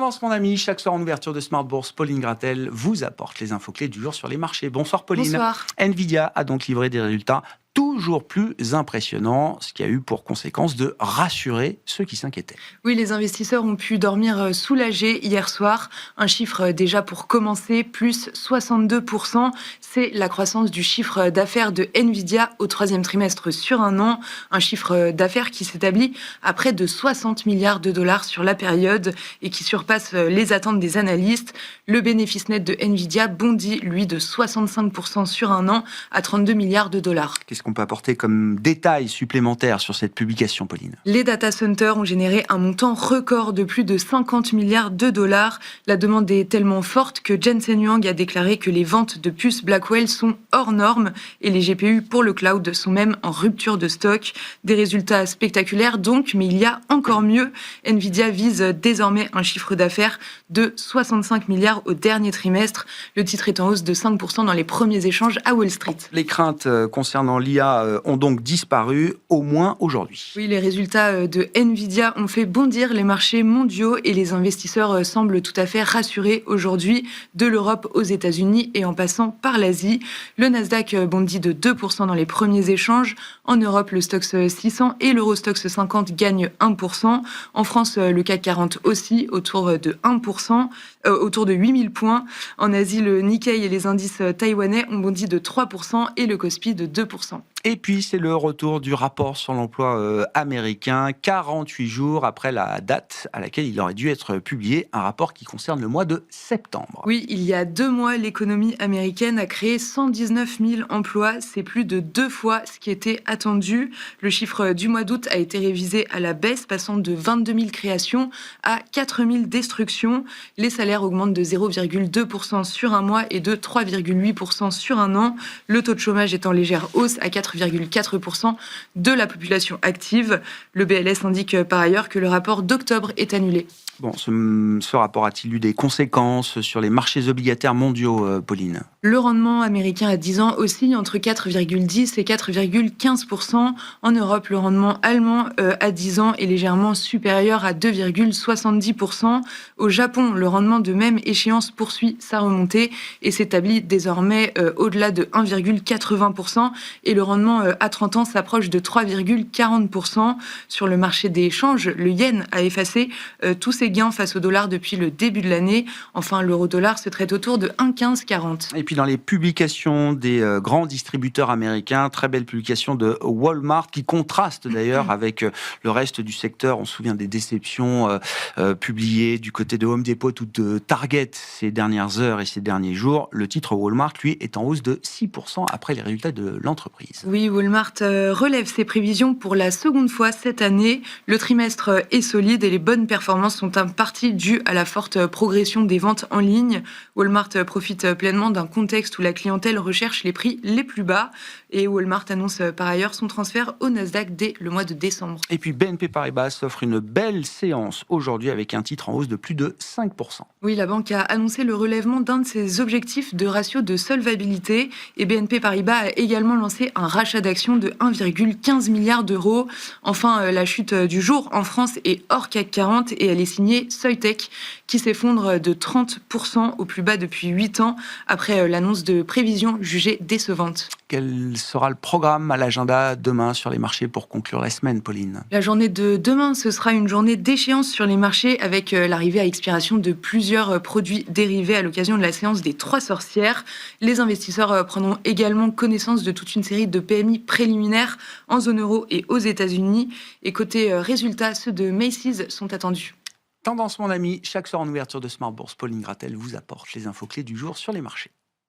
Tendance, mon ami, chaque soir en ouverture de Smart Bourse, Pauline Gratel vous apporte les infos clés du jour sur les marchés. Bonsoir Pauline. Bonsoir. Nvidia a donc livré des résultats toujours plus impressionnants, ce qui a eu pour conséquence de rassurer ceux qui s'inquiétaient. Oui, les investisseurs ont pu dormir soulagés hier soir. Un chiffre déjà pour commencer, plus 62%. C'est la croissance du chiffre d'affaires de Nvidia au troisième trimestre sur un an. Un chiffre d'affaires qui s'établit à près de 60 milliards de dollars sur la période et qui surpasse les attentes des analystes. Le bénéfice net de Nvidia bondit, lui, de 65% sur un an à 32 milliards de dollars. Qu'est-ce qu'on peut apporter comme détails supplémentaires sur cette publication, Pauline? Les data centers ont généré un montant record de plus de 50 milliards de dollars. La demande est tellement forte que Jensen Huang a déclaré que les ventes de puces Blackwell sont hors normes et les GPU pour le cloud sont même en rupture de stock. Des résultats spectaculaires donc, mais il y a encore mieux. Nvidia vise désormais un chiffre d'affaires de 65 milliards au dernier trimestre. Le titre est en hausse de 5% dans les premiers échanges à Wall Street. Les craintes concernant l'IA ont donc disparu, au moins aujourd'hui. Oui, les résultats de Nvidia ont fait bondir les marchés mondiaux et les investisseurs semblent tout à fait rassurés aujourd'hui, de l'Europe aux États-Unis et en passant par l'Asie. Le Nasdaq bondit de 2% dans les premiers échanges. En Europe, le Stoxx 600 et l'Eurostoxx 50 gagnent 1%. En France, le CAC 40 aussi, autour de 1%, autour de 8000 points. En Asie, le Nikkei et les indices taïwanais ont bondi de 3% et le Kospi de 2%. Et puis, c'est le retour du rapport sur l'emploi américain, 48 jours après la date à laquelle il aurait dû être publié, un rapport qui concerne le mois de septembre. Oui, il y a 2 mois, l'économie américaine a créé 119 000 emplois. C'est plus de 2 fois ce qui était attendu. Le chiffre du mois d'août a été révisé à la baisse, passant de 22 000 créations à 4 000 destructions. Les salaires augmentent de 0,2% sur un mois et de 3,8% sur un an. Le taux de chômage est en légère hausse à 4,4% de la population active. Le BLS indique par ailleurs que le rapport d'octobre est annulé. Bon, ce rapport a-t-il eu des conséquences sur les marchés obligataires mondiaux, Pauline? Le rendement américain à 10 ans oscille entre 4,10 et 4,15%. En Europe, le rendement allemand à 10 ans est légèrement supérieur à 2,70%. Au Japon, le rendement de même échéance poursuit sa remontée et s'établit désormais au-delà de 1,80%. Et le rendement à 30 ans s'approche de 3,40%. Sur le marché des changes, le yen a effacé tous ses gains face au dollar depuis le début de l'année. Enfin, l'euro-dollar se traite autour de 1,1540. Et puis dans les publications des grands distributeurs américains, très belle publication de Walmart qui contraste d'ailleurs avec le reste du secteur. On se souvient des déceptions publiées du côté de Home Depot ou de Target ces dernières heures et ces derniers jours. Le titre Walmart, lui, est en hausse de 6% après les résultats de l'entreprise. Oui, Walmart relève ses prévisions pour la seconde fois cette année. Le trimestre est solide et les bonnes performances sont en partie dues à la forte progression des ventes en ligne. Walmart profite pleinement d'un contexte où la clientèle recherche les prix les plus bas. Et Walmart annonce par ailleurs son transfert au Nasdaq dès le mois de décembre. Et puis BNP Paribas offre une belle séance aujourd'hui avec un titre en hausse de plus de 5%. Oui, la banque a annoncé le relèvement d'un de ses objectifs de ratio de solvabilité. Et BNP Paribas a également lancé un rachat d'actions de 1,15 milliard d'euros. Enfin, la chute du jour en France est hors CAC 40 et elle est signée Soitec qui s'effondre de 30% au plus bas depuis 8 ans après l'annonce de prévisions jugées décevantes. Quel sera le programme à l'agenda demain sur les marchés pour conclure la semaine, Pauline? La journée de demain, ce sera une journée d'échéance sur les marchés avec l'arrivée à expiration de plusieurs produits dérivés à l'occasion de la séance des 3 sorcières. Les investisseurs prendront également connaissance de toute une série de PMI préliminaires en zone euro et aux États-Unis. Et côté résultats, ceux de Macy's sont attendus. Tendance, mon ami, chaque soir en ouverture de Smart Bourse, Pauline Gratel vous apporte les infos clés du jour sur les marchés.